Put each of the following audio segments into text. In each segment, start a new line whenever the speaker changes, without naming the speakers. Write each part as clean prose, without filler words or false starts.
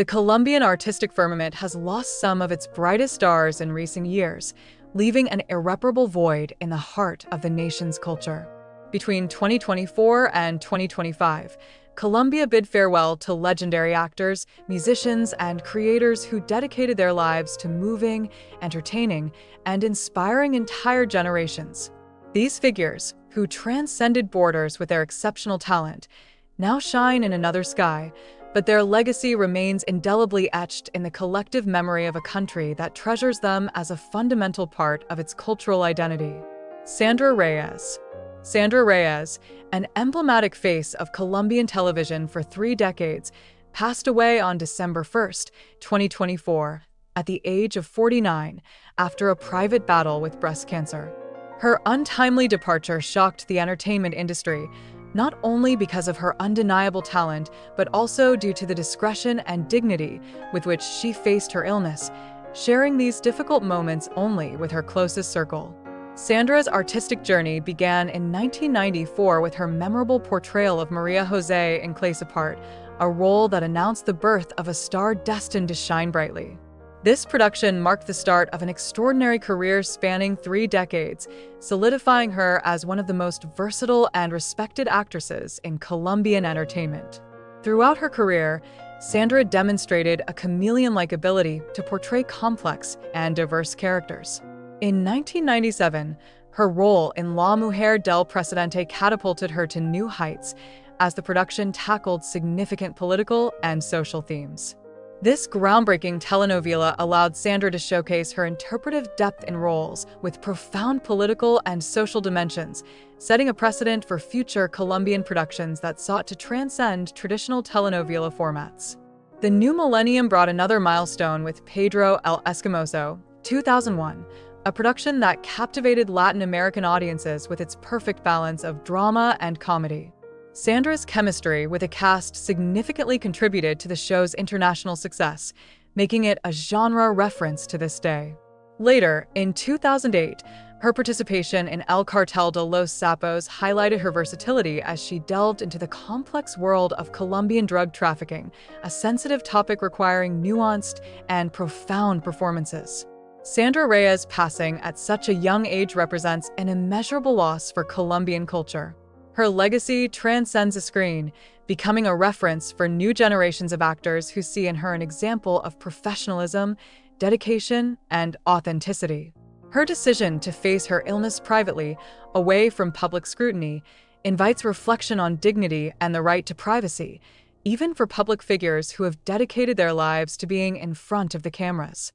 The Colombian artistic firmament has lost some of its brightest stars in recent years, leaving an irreparable void in the heart of the nation's culture. Between 2024 and 2025, Colombia bid farewell to legendary actors, musicians, and creators who dedicated their lives to moving, entertaining, and inspiring entire generations. These figures, who transcended borders with their exceptional talent, now shine in another sky, but their legacy remains indelibly etched in the collective memory of a country that treasures them as a fundamental part of its cultural identity. Sandra Reyes. Sandra Reyes, an emblematic face of Colombian television for 3 decades, passed away on December 1, 2024, at the age of 49 after a private battle with breast cancer. Her untimely departure shocked the entertainment industry, not only because of her undeniable talent, but also due to the discretion and dignity with which she faced her illness, sharing these difficult moments only with her closest circle. Sandra's artistic journey began in 1994 with her memorable portrayal of Maria José in Clase Apart, a role that announced the birth of a star destined to shine brightly. This production marked the start of an extraordinary career spanning 3 decades, solidifying her as one of the most versatile and respected actresses in Colombian entertainment. Throughout her career, Sandra demonstrated a chameleon-like ability to portray complex and diverse characters. In 1997, her role in La Mujer del Presidente catapulted her to new heights as the production tackled significant political and social themes. This groundbreaking telenovela allowed Sandra to showcase her interpretive depth in roles with profound political and social dimensions, setting a precedent for future Colombian productions that sought to transcend traditional telenovela formats. The new millennium brought another milestone with Pedro el Escamoso, 2001, a production that captivated Latin American audiences with its perfect balance of drama and comedy. Sandra's chemistry with the cast significantly contributed to the show's international success, making it a genre reference to this day. Later, in 2008, her participation in El Cartel de los Sapos highlighted her versatility as she delved into the complex world of Colombian drug trafficking, a sensitive topic requiring nuanced and profound performances. Sandra Reyes' passing at such a young age represents an immeasurable loss for Colombian culture. Her legacy transcends the screen, becoming a reference for new generations of actors who see in her an example of professionalism, dedication, and authenticity. Her decision to face her illness privately, away from public scrutiny, invites reflection on dignity and the right to privacy, even for public figures who have dedicated their lives to being in front of the cameras.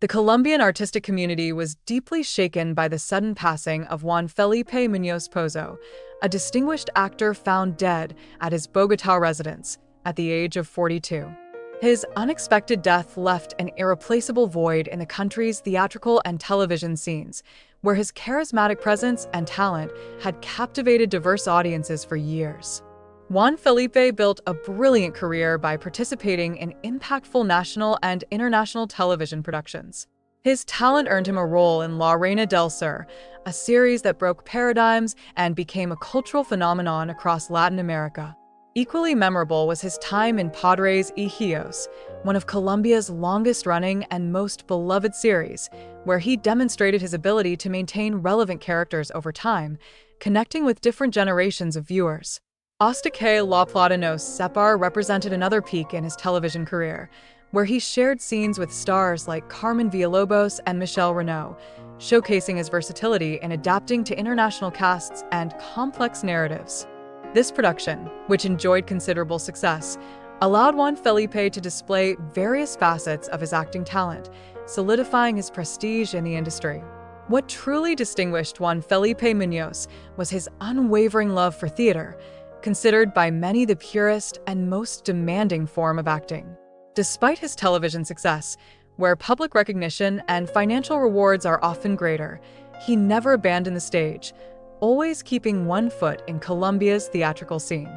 The Colombian artistic community was deeply shaken by the sudden passing of Juan Felipe Muñoz Pozo, a distinguished actor found dead at his Bogotá residence at the age of 42. His unexpected death left an irreplaceable void in the country's theatrical and television scenes, where his charismatic presence and talent had captivated diverse audiences for years. Juan Felipe built a brilliant career by participating in impactful national and international television productions. His talent earned him a role in La Reina del Sur, a series that broke paradigms and became a cultural phenomenon across Latin America. Equally memorable was his time in Padres y Hijos, one of Colombia's longest-running and most beloved series, where he demonstrated his ability to maintain relevant characters over time, connecting with different generations of viewers. Hasta que la plata nos separe represented another peak in his television career, where he shared scenes with stars like Carmen Villalobos and Michelle Renaud, showcasing his versatility in adapting to international casts and complex narratives. This production, which enjoyed considerable success, allowed Juan Felipe to display various facets of his acting talent, solidifying his prestige in the industry. What truly distinguished Juan Felipe Muñoz was his unwavering love for theater, considered by many the purest and most demanding form of acting. Despite his television success, where public recognition and financial rewards are often greater, he never abandoned the stage, always keeping one foot in Colombia's theatrical scene.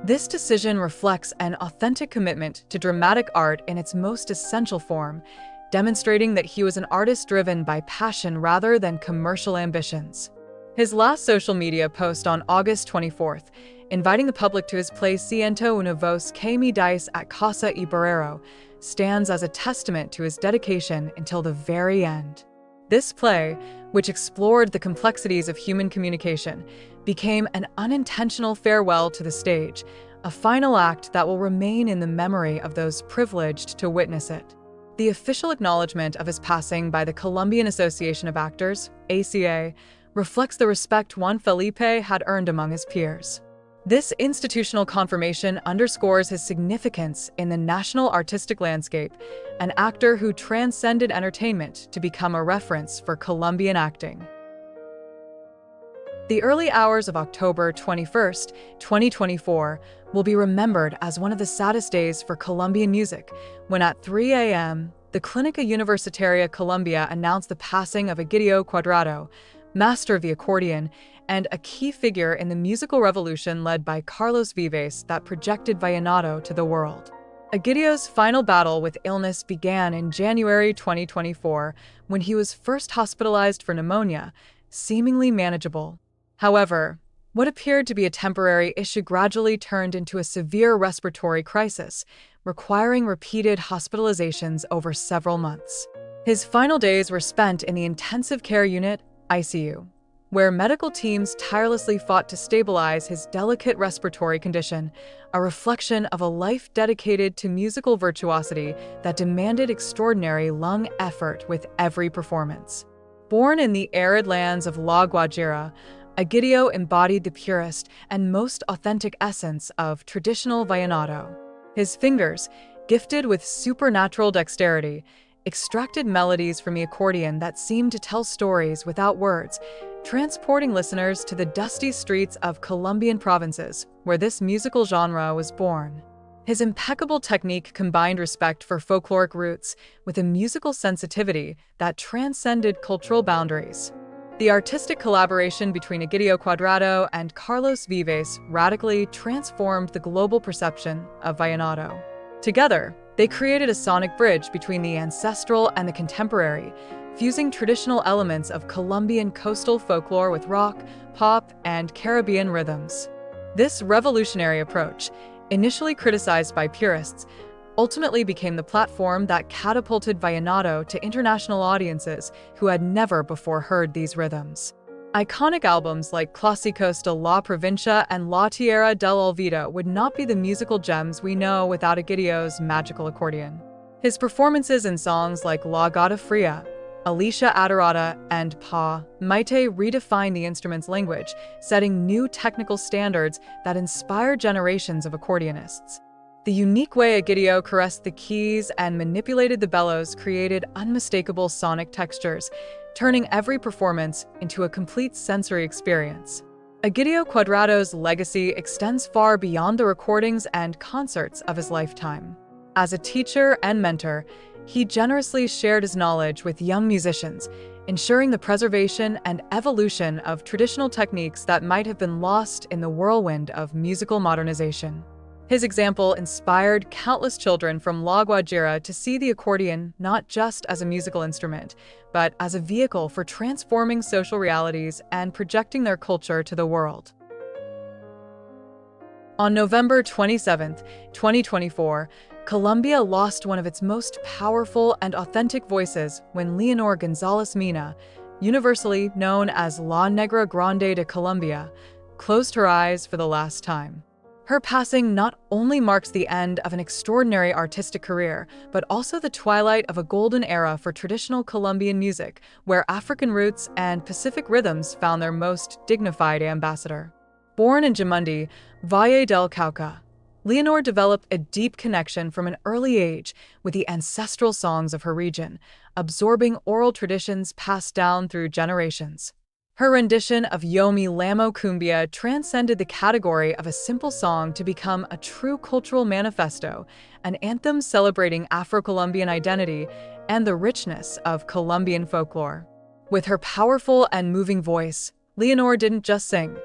This decision reflects an authentic commitment to dramatic art in its most essential form, demonstrating that he was an artist driven by passion rather than commercial ambitions. His last social media post on August 24th, inviting the public to his play Ciento una voz que me dice at Casa y Barrero, stands as a testament to his dedication until the very end. This play, which explored the complexities of human communication, became an unintentional farewell to the stage, a final act that will remain in the memory of those privileged to witness it. The official acknowledgement of his passing by the Colombian Association of Actors, ACA, reflects the respect Juan Felipe had earned among his peers. This institutional confirmation underscores his significance in the national artistic landscape, an actor who transcended entertainment to become a reference for Colombian acting. The early hours of October 21st, 2024, will be remembered as one of the saddest days for Colombian music, when at 3 a.m., the Clínica Universitaria Colombia announced the passing of Egidio Cuadrado, master of the accordion, and a key figure in the musical revolution led by Carlos Vives that projected vallenato to the world. Egidio's final battle with illness began in January 2024, when he was first hospitalized for pneumonia, seemingly manageable. However, what appeared to be a temporary issue gradually turned into a severe respiratory crisis, requiring repeated hospitalizations over several months. His final days were spent in the intensive care unit, ICU, where medical teams tirelessly fought to stabilize his delicate respiratory condition, a reflection of a life dedicated to musical virtuosity that demanded extraordinary lung effort with every performance. Born in the arid lands of La Guajira, Egidio embodied the purest and most authentic essence of traditional vallenato. His fingers, gifted with supernatural dexterity, extracted melodies from the accordion that seemed to tell stories without words, transporting listeners to the dusty streets of Colombian provinces, where this musical genre was born. His impeccable technique combined respect for folkloric roots with a musical sensitivity that transcended cultural boundaries. The artistic collaboration between Egidio Cuadrado and Carlos Vives radically transformed the global perception of vallenato. Together, they created a sonic bridge between the ancestral and the contemporary, fusing traditional elements of Colombian coastal folklore with rock, pop, and Caribbean rhythms. This revolutionary approach, initially criticized by purists, ultimately became the platform that catapulted vallenato to international audiences who had never before heard these rhythms. Iconic albums like Clásicos de la Provincia and La Tierra del Olvido would not be the musical gems we know without Egidio's magical accordion. His performances in songs like La Gata Fria, Alicia Adorada, and Pa Maite redefined the instrument's language, setting new technical standards that inspired generations of accordionists. The unique way Egidio caressed the keys and manipulated the bellows created unmistakable sonic textures, turning every performance into a complete sensory experience. Egidio Cuadrado's legacy extends far beyond the recordings and concerts of his lifetime. As a teacher and mentor, he generously shared his knowledge with young musicians, ensuring the preservation and evolution of traditional techniques that might have been lost in the whirlwind of musical modernization. His example inspired countless children from La Guajira to see the accordion not just as a musical instrument, but as a vehicle for transforming social realities and projecting their culture to the world. On November 27, 2024, Colombia lost one of its most powerful and authentic voices when Leonor González Mina, universally known as La Negra Grande de Colombia, closed her eyes for the last time. Her passing not only marks the end of an extraordinary artistic career, but also the twilight of a golden era for traditional Colombian music, where African roots and Pacific rhythms found their most dignified ambassador. Born in Jamundi, Valle del Cauca, Leonor developed a deep connection from an early age with the ancestral songs of her region, absorbing oral traditions passed down through generations. Her rendition of Yo Me Llamo Cumbia transcended the category of a simple song to become a true cultural manifesto, an anthem celebrating Afro-Colombian identity and the richness of Colombian folklore. With her powerful and moving voice, Leonor didn't just sing.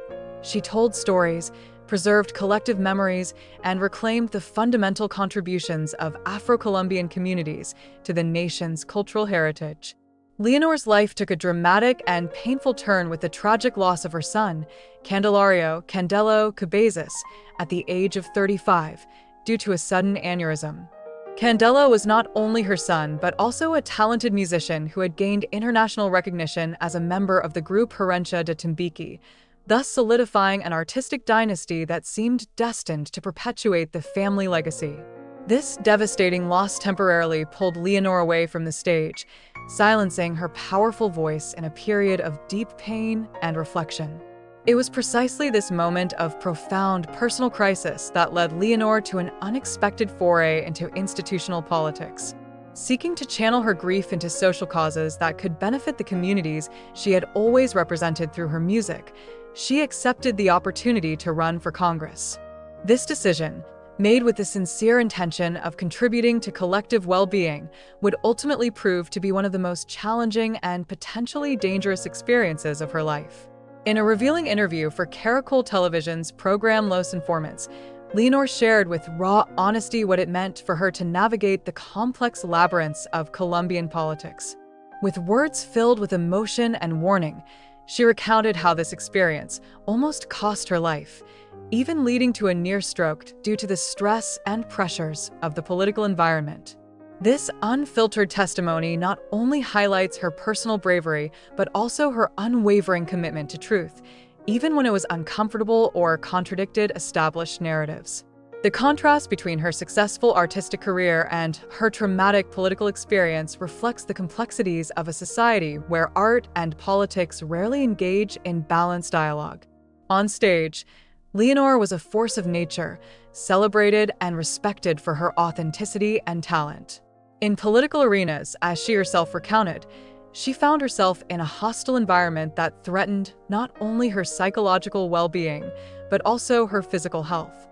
She told stories, preserved collective memories, and reclaimed the fundamental contributions of Afro-Colombian communities to the nation's cultural heritage. Leonor's life took a dramatic and painful turn with the tragic loss of her son, Candelo Cabezas, at the age of 35, due to a sudden aneurysm. Candelo was not only her son, but also a talented musician who had gained international recognition as a member of the group Herencia de Timbiqui, thus solidifying an artistic dynasty that seemed destined to perpetuate the family legacy. This devastating loss temporarily pulled Leonor away from the stage, silencing her powerful voice in a period of deep pain and reflection. It was precisely this moment of profound personal crisis that led Leonor to an unexpected foray into institutional politics. Seeking to channel her grief into social causes that could benefit the communities she had always represented through her music, she accepted the opportunity to run for Congress. This decision, made with the sincere intention of contributing to collective well-being, would ultimately prove to be one of the most challenging and potentially dangerous experiences of her life. In a revealing interview for Caracol Television's program Los Informantes, Leonor shared with raw honesty what it meant for her to navigate the complex labyrinths of Colombian politics. With words filled with emotion and warning, she recounted how this experience almost cost her life, even leading to a near stroke due to the stress and pressures of the political environment. This unfiltered testimony not only highlights her personal bravery, but also her unwavering commitment to truth, even when it was uncomfortable or contradicted established narratives. The contrast between her successful artistic career and her traumatic political experience reflects the complexities of a society where art and politics rarely engage in balanced dialogue. On stage, Leonor was a force of nature, celebrated and respected for her authenticity and talent. In political arenas, as she herself recounted, she found herself in a hostile environment that threatened not only her psychological well-being, but also her physical health.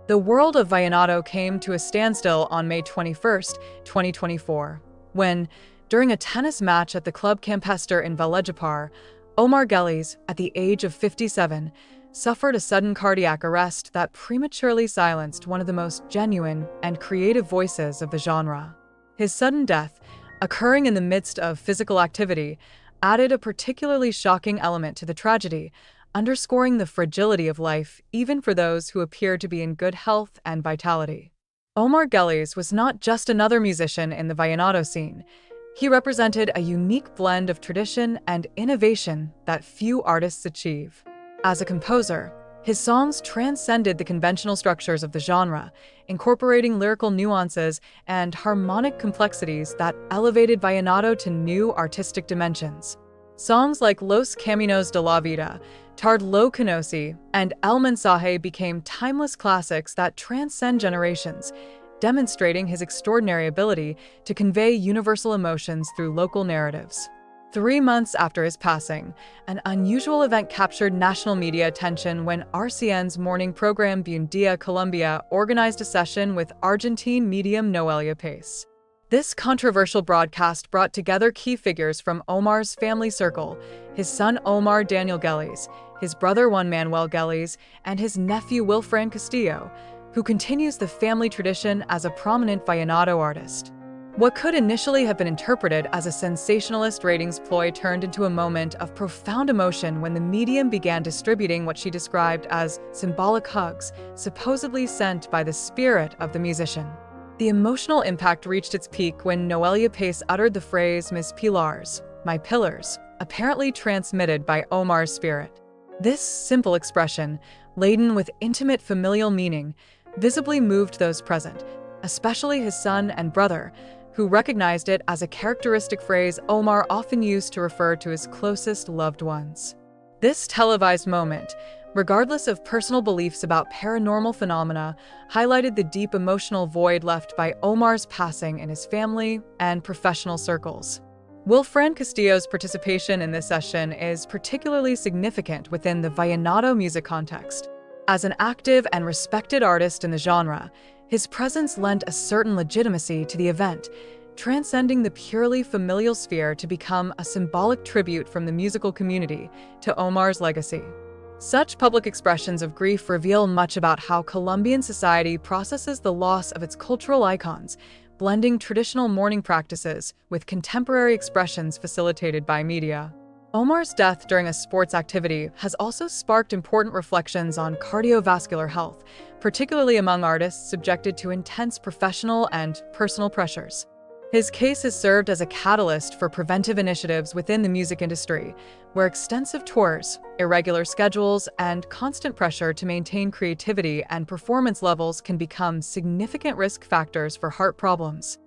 The world of Vallenato came to a standstill on May 21, 2024, when, during a tennis match at the Club Campestre in Valledupar, Omar Geles, at the age of 57, suffered a sudden cardiac arrest that prematurely silenced one of the most genuine and creative voices of the genre. His sudden death, occurring in the midst of physical activity, added a particularly shocking element to the tragedy, underscoring the fragility of life even for those who appear to be in good health and vitality. Omar Geles was not just another musician in the vallenato scene. He represented a unique blend of tradition and innovation that few artists achieve. As a composer, his songs transcended the conventional structures of the genre, incorporating lyrical nuances and harmonic complexities that elevated vallenato to new artistic dimensions. Songs like Los Caminos de la Vida, Tard lo Conocí, and El Mensaje became timeless classics that transcend generations, demonstrating his extraordinary ability to convey universal emotions through local narratives. 3 months after his passing, an unusual event captured national media attention when RCN's morning program Buen Dia Colombia organized a session with Argentine medium Noelia Pace. This controversial broadcast brought together key figures from Omar's family circle: his son Omar Daniel Geles, his brother Juan Manuel Geles, and his nephew Wilfran Castillo, who continues the family tradition as a prominent vallenato artist. What could initially have been interpreted as a sensationalist ratings ploy turned into a moment of profound emotion when the medium began distributing what she described as symbolic hugs, supposedly sent by the spirit of the musician. The emotional impact reached its peak when Noelia Pace uttered the phrase "Mis Pilars," my pillars, apparently transmitted by Omar's spirit. This simple expression, laden with intimate familial meaning, visibly moved those present, especially his son and brother, who recognized it as a characteristic phrase Omar often used to refer to his closest loved ones. This televised moment, regardless of personal beliefs about paranormal phenomena, highlighted the deep emotional void left by Omar's passing in his family and professional circles. Wilfran Castillo's participation in this session is particularly significant within the vallenato music context. As an active and respected artist in the genre, his presence lent a certain legitimacy to the event, transcending the purely familial sphere to become a symbolic tribute from the musical community to Omar's legacy. Such public expressions of grief reveal much about how Colombian society processes the loss of its cultural icons, blending traditional mourning practices with contemporary expressions facilitated by media. Omar's death during a sports activity has also sparked important reflections on cardiovascular health, particularly among artists subjected to intense professional and personal pressures. His case has served as a catalyst for preventive initiatives within the music industry, where extensive tours, irregular schedules, and constant pressure to maintain creativity and performance levels can become significant risk factors for heart problems.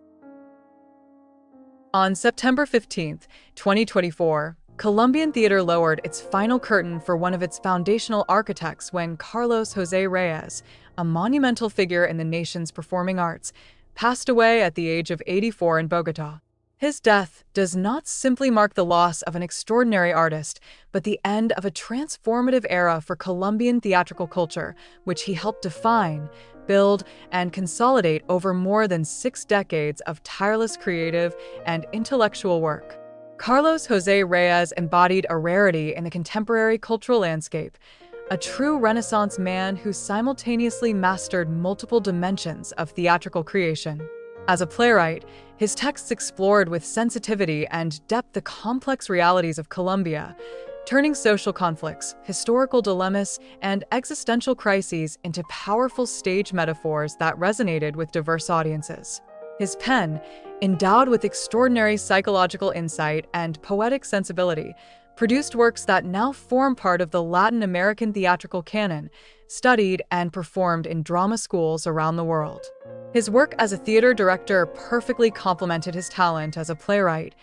On September 15, 2024, Colombian theater lowered its final curtain for one of its foundational architects when Carlos José Reyes, a monumental figure in the nation's performing arts, passed away at the age of 84 in Bogotá. His death does not simply mark the loss of an extraordinary artist, but the end of a transformative era for Colombian theatrical culture, which he helped define, build, and consolidate over more than 6 decades of tireless creative and intellectual work. Carlos José Reyes embodied a rarity in the contemporary cultural landscape, a true Renaissance man who simultaneously mastered multiple dimensions of theatrical creation. As a playwright, his texts explored with sensitivity and depth the complex realities of Colombia, turning social conflicts, historical dilemmas, and existential crises into powerful stage metaphors that resonated with diverse audiences. His pen, endowed with extraordinary psychological insight and poetic sensibility, produced works that now form part of the Latin American theatrical canon, studied and performed in drama schools around the world. His work as a theater director perfectly complemented his talent as a playwright,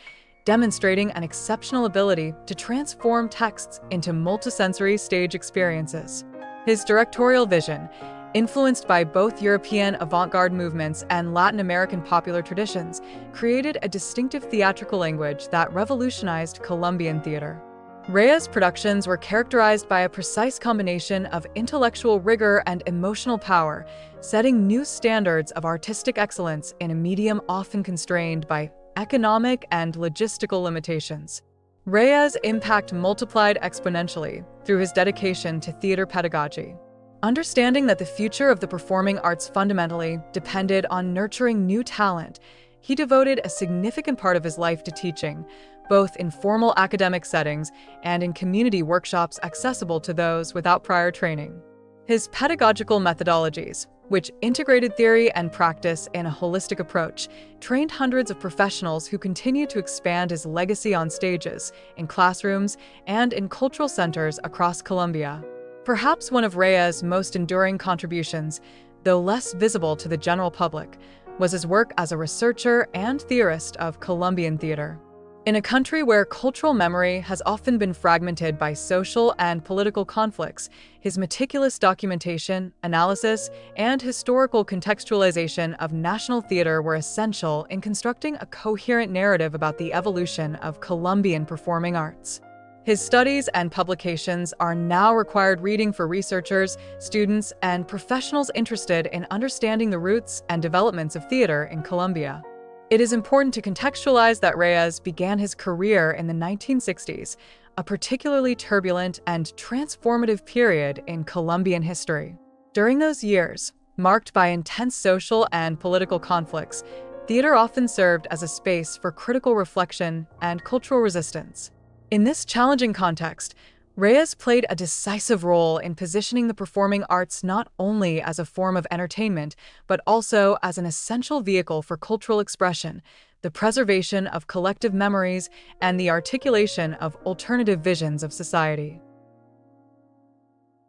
demonstrating an exceptional ability to transform texts into multisensory stage experiences. His directorial vision, influenced by both European avant-garde movements and Latin American popular traditions, created a distinctive theatrical language that revolutionized Colombian theater. Reyes' productions were characterized by a precise combination of intellectual rigor and emotional power, setting new standards of artistic excellence in a medium often constrained by economic and logistical limitations. Reyes' impact multiplied exponentially through his dedication to theater pedagogy. Understanding that the future of the performing arts fundamentally depended on nurturing new talent, he devoted a significant part of his life to teaching, both in formal academic settings and in community workshops accessible to those without prior training. His pedagogical methodologies, which integrated theory and practice in a holistic approach, trained hundreds of professionals who continue to expand his legacy on stages, in classrooms, and in cultural centers across Colombia. Perhaps one of Reyes' most enduring contributions, though less visible to the general public, was his work as a researcher and theorist of Colombian theater. In a country where cultural memory has often been fragmented by social and political conflicts, his meticulous documentation, analysis, and historical contextualization of national theater were essential in constructing a coherent narrative about the evolution of Colombian performing arts. His studies and publications are now required reading for researchers, students, and professionals interested in understanding the roots and developments of theater in Colombia. It is important to contextualize that Reyes began his career in the 1960s, a particularly turbulent and transformative period in Colombian history. During those years, marked by intense social and political conflicts, theater often served as a space for critical reflection and cultural resistance. In this challenging context, Reyes played a decisive role in positioning the performing arts not only as a form of entertainment, but also as an essential vehicle for cultural expression, the preservation of collective memories, and the articulation of alternative visions of society.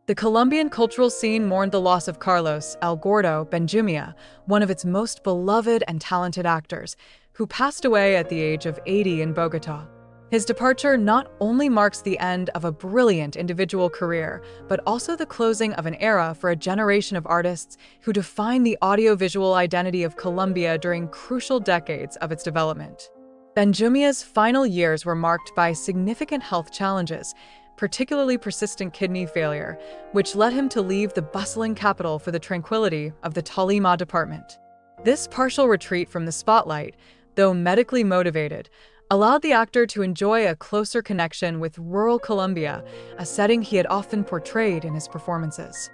The Colombian cultural scene mourned the loss of Carlos El Gordo Benjumea, one of its most beloved and talented actors, who passed away at the age of 80 in Bogotá. His departure not only marks the end of a brilliant individual career, but also the closing of an era for a generation of artists who defined the audiovisual identity of Colombia during crucial decades of its development. Benjumea's final years were marked by significant health challenges, particularly persistent kidney failure, which led him to leave the bustling capital for the tranquility of the Tolima department. This partial retreat from the spotlight, though medically motivated, allowed the actor to enjoy a closer connection with rural Colombia, a setting he had often portrayed in his performances.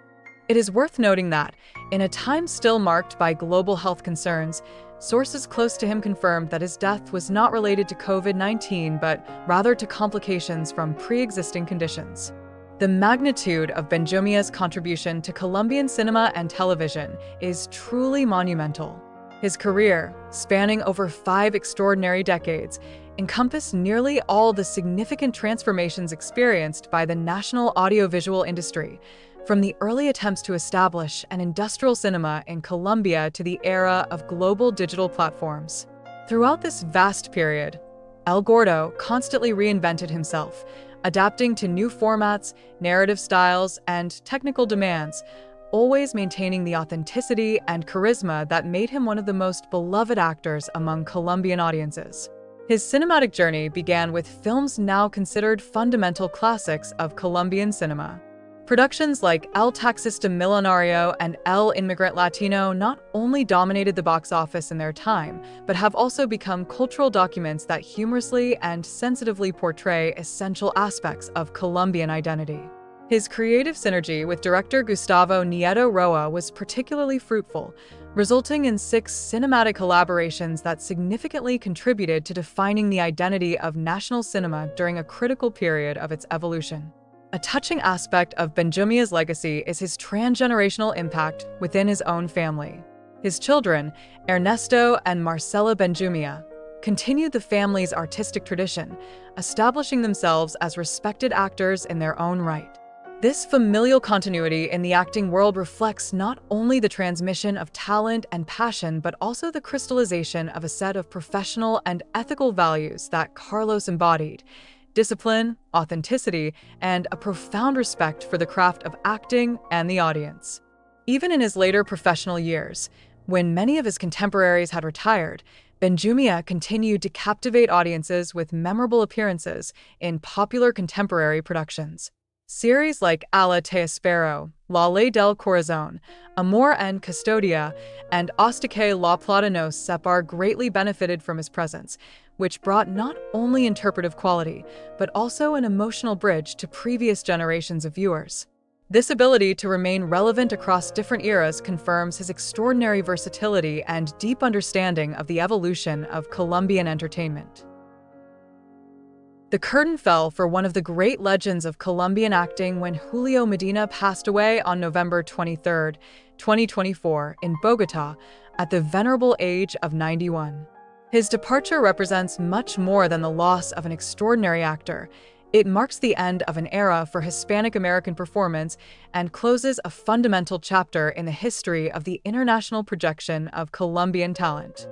It is worth noting that, in a time still marked by global health concerns, sources close to him confirmed that his death was not related to COVID-19 but rather to complications from pre-existing conditions. The magnitude of Benjumia's contribution to Colombian cinema and television is truly monumental. His career, spanning over 5 extraordinary decades, encompassed nearly all the significant transformations experienced by the national audiovisual industry, from the early attempts to establish an industrial cinema in Colombia to the era of global digital platforms. Throughout this vast period, El Gordo constantly reinvented himself, adapting to new formats, narrative styles, and technical demands, always maintaining the authenticity and charisma that made him one of the most beloved actors among Colombian audiences. His cinematic journey began with films now considered fundamental classics of Colombian cinema. Productions like El Taxista Millonario and El Inmigrant Latino not only dominated the box office in their time, but have also become cultural documents that humorously and sensitively portray essential aspects of Colombian identity. His creative synergy with director Gustavo Nieto Roa was particularly fruitful, resulting in 6 cinematic collaborations that significantly contributed to defining the identity of national cinema during a critical period of its evolution. A touching aspect of Benjumia's legacy is his transgenerational impact within his own family. His children, Ernesto and Marcela Benjumia, continued the family's artistic tradition, establishing themselves as respected actors in their own right. This familial continuity in the acting world reflects not only the transmission of talent and passion, but also the crystallization of a set of professional and ethical values that Carlos embodied: discipline, authenticity, and a profound respect for the craft of acting and the audience. Even in his later professional years, when many of his contemporaries had retired, Benjumia continued to captivate audiences with memorable appearances in popular contemporary productions. Series like Ala Te Espero, La Ley del Corazón, Amor en Custodia, and Hasta que la Plata nos separe greatly benefited from his presence, which brought not only interpretive quality, but also an emotional bridge to previous generations of viewers. This ability to remain relevant across different eras confirms his extraordinary versatility and deep understanding of the evolution of Colombian entertainment. The curtain fell for one of the great legends of Colombian acting when Julio Medina passed away on November 23, 2024, in Bogotá, at the venerable age of 91. His departure represents much more than the loss of an extraordinary actor. It marks the end of an era for Hispanic-American performance and closes a fundamental chapter in the history of the international projection of Colombian talent.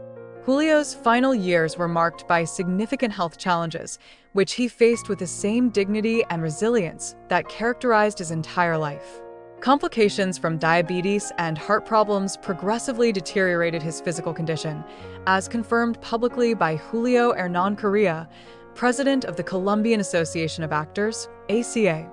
Julio's final years were marked by significant health challenges, which he faced with the same dignity and resilience that characterized his entire life. Complications from diabetes and heart problems progressively deteriorated his physical condition, as confirmed publicly by Julio Hernán Correa, president of the Colombian Association of Actors, ACA,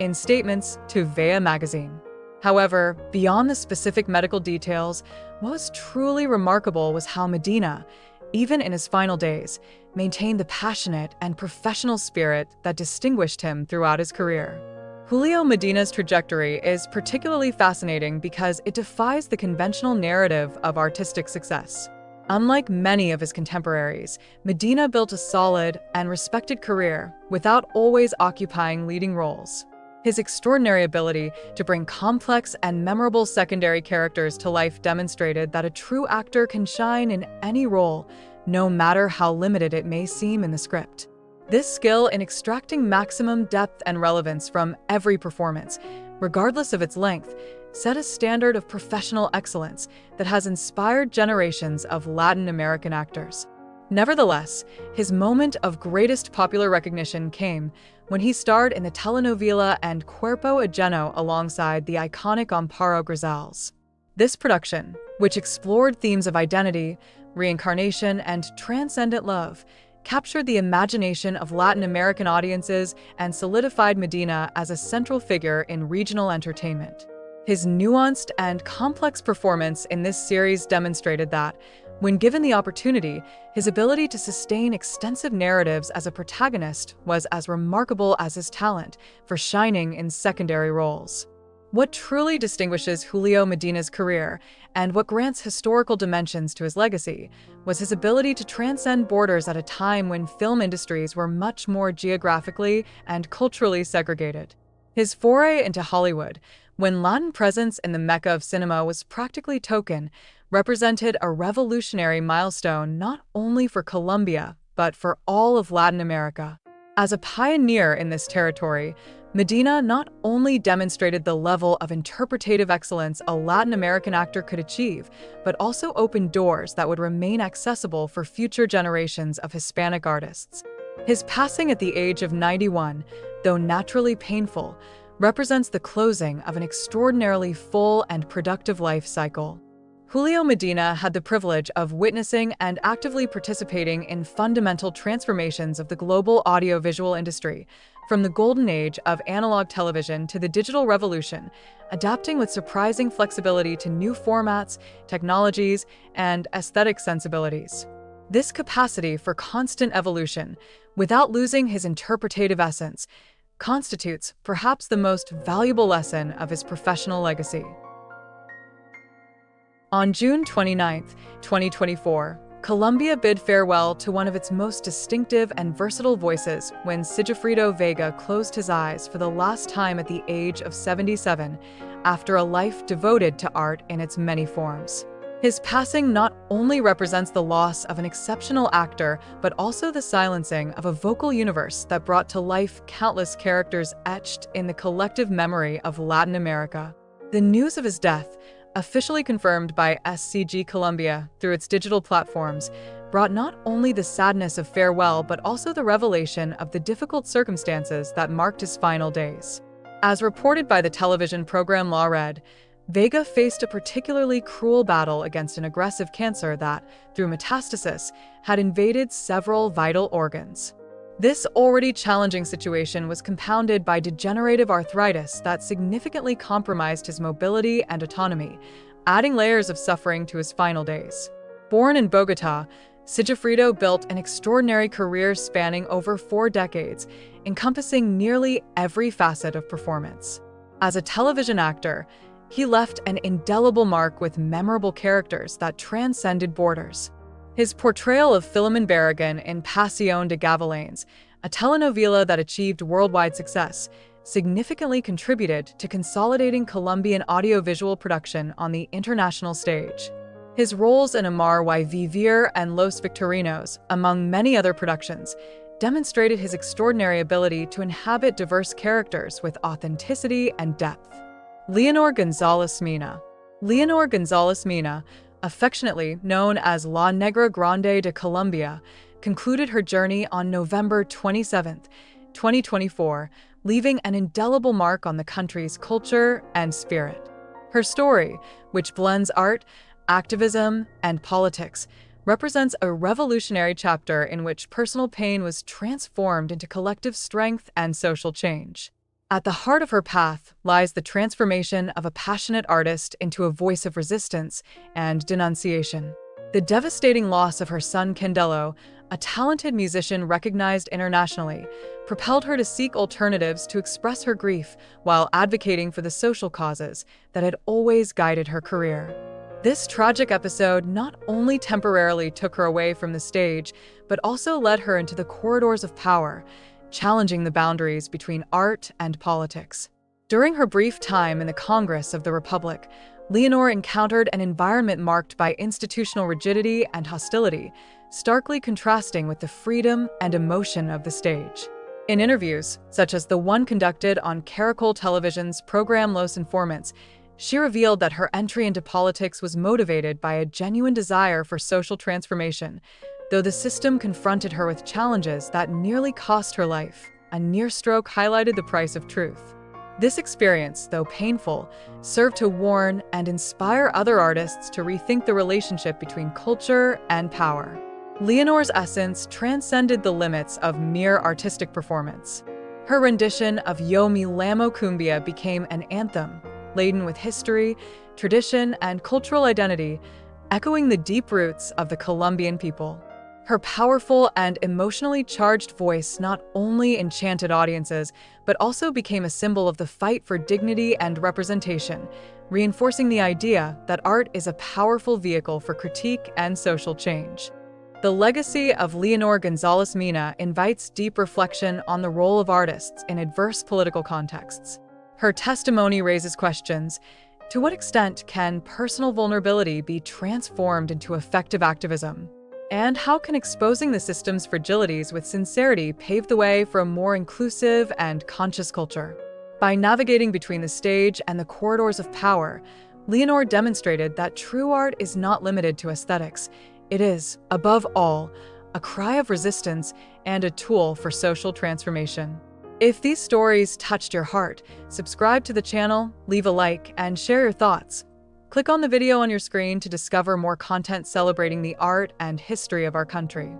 in statements to Vea magazine. However, beyond the specific medical details, what was truly remarkable was how Medina, even in his final days, maintained the passionate and professional spirit that distinguished him throughout his career. Julio Medina's trajectory is particularly fascinating because it defies the conventional narrative of artistic success. Unlike many of his contemporaries, Medina built a solid and respected career without always occupying leading roles. His extraordinary ability to bring complex and memorable secondary characters to life demonstrated that a true actor can shine in any role, no matter how limited it may seem in the script. This skill in extracting maximum depth and relevance from every performance, regardless of its length, set a standard of professional excellence that has inspired generations of Latin American actors. Nevertheless, his moment of greatest popular recognition came when he starred in the telenovela and Cuerpo Ajeno alongside the iconic Amparo Grisales. This production, which explored themes of identity, reincarnation, and transcendent love, captured the imagination of Latin American audiences and solidified Medina as a central figure in regional entertainment. His nuanced and complex performance in this series demonstrated that, when given the opportunity, his ability to sustain extensive narratives as a protagonist was as remarkable as his talent for shining in secondary roles. What truly distinguishes Julio Medina's career, and what grants historical dimensions to his legacy, was his ability to transcend borders at a time when film industries were much more geographically and culturally segregated. His foray into Hollywood, when Latin presence in the Mecca of cinema was practically token, represented a revolutionary milestone not only for Colombia, but for all of Latin America. As a pioneer in this territory, Medina not only demonstrated the level of interpretative excellence a Latin American actor could achieve, but also opened doors that would remain accessible for future generations of Hispanic artists. His passing at the age of 91, though naturally painful, represents the closing of an extraordinarily full and productive life cycle. Julio Medina had the privilege of witnessing and actively participating in fundamental transformations of the global audiovisual industry, from the golden age of analog television to the digital revolution, adapting with surprising flexibility to new formats, technologies, and aesthetic sensibilities. This capacity for constant evolution, without losing his interpretative essence, constitutes perhaps the most valuable lesson of his professional legacy. On June 29, 2024, Colombia bid farewell to one of its most distinctive and versatile voices when Sigifrido Vega closed his eyes for the last time at the age of 77, after a life devoted to art in its many forms. His passing not only represents the loss of an exceptional actor, but also the silencing of a vocal universe that brought to life countless characters etched in the collective memory of Latin America. The news of his death, officially confirmed by SCG Colombia through its digital platforms, brought not only the sadness of farewell but also the revelation of the difficult circumstances that marked his final days. As reported by the television program La Red, Vega faced a particularly cruel battle against an aggressive cancer that, through metastasis, had invaded several vital organs. This already challenging situation was compounded by degenerative arthritis that significantly compromised his mobility and autonomy, adding layers of suffering to his final days. Born in Bogotá, Sigifrido built an extraordinary career spanning over 4 decades, encompassing nearly every facet of performance. As a television actor, he left an indelible mark with memorable characters that transcended borders. His portrayal of Philemon Barragan in Pasión de Gavilanes, a telenovela that achieved worldwide success, significantly contributed to consolidating Colombian audiovisual production on the international stage. His roles in Amar y Vivir and Los Victorinos, among many other productions, demonstrated his extraordinary ability to inhabit diverse characters with authenticity and depth. Leonor González Mina. Leonor González Mina, affectionately known as La Negra Grande de Colombia, concluded her journey on November 27, 2024, leaving an indelible mark on the country's culture and spirit. Her story, which blends art, activism, and politics, represents a revolutionary chapter in which personal pain was transformed into collective strength and social change. At the heart of her path lies the transformation of a passionate artist into a voice of resistance and denunciation. The devastating loss of her son Candelo, a talented musician recognized internationally, propelled her to seek alternatives to express her grief while advocating for the social causes that had always guided her career. This tragic episode not only temporarily took her away from the stage, but also led her into the corridors of power, challenging the boundaries between art and politics. During her brief time in the Congress of the Republic, Leonor encountered an environment marked by institutional rigidity and hostility, starkly contrasting with the freedom and emotion of the stage. In interviews, such as the one conducted on Caracol Television's program Los Informantes, she revealed that her entry into politics was motivated by a genuine desire for social transformation, though the system confronted her with challenges that nearly cost her life. A near stroke highlighted the price of truth. This experience, though painful, served to warn and inspire other artists to rethink the relationship between culture and power. Leonor's essence transcended the limits of mere artistic performance. Her rendition of Yo Me Llamo Cumbia became an anthem, laden with history, tradition, and cultural identity, echoing the deep roots of the Colombian people. Her powerful and emotionally charged voice not only enchanted audiences, but also became a symbol of the fight for dignity and representation, reinforcing the idea that art is a powerful vehicle for critique and social change. The legacy of Leonor González Mina invites deep reflection on the role of artists in adverse political contexts. Her testimony raises questions. To what extent can personal vulnerability be transformed into effective activism? And how can exposing the system's fragilities with sincerity pave the way for a more inclusive and conscious culture? By navigating between the stage and the corridors of power, Leonor demonstrated that true art is not limited to aesthetics. It is, above all, a cry of resistance and a tool for social transformation. If these stories touched your heart, subscribe to the channel, leave a like, and share your thoughts. Click on the video on your screen to discover more content celebrating the art and history of our country.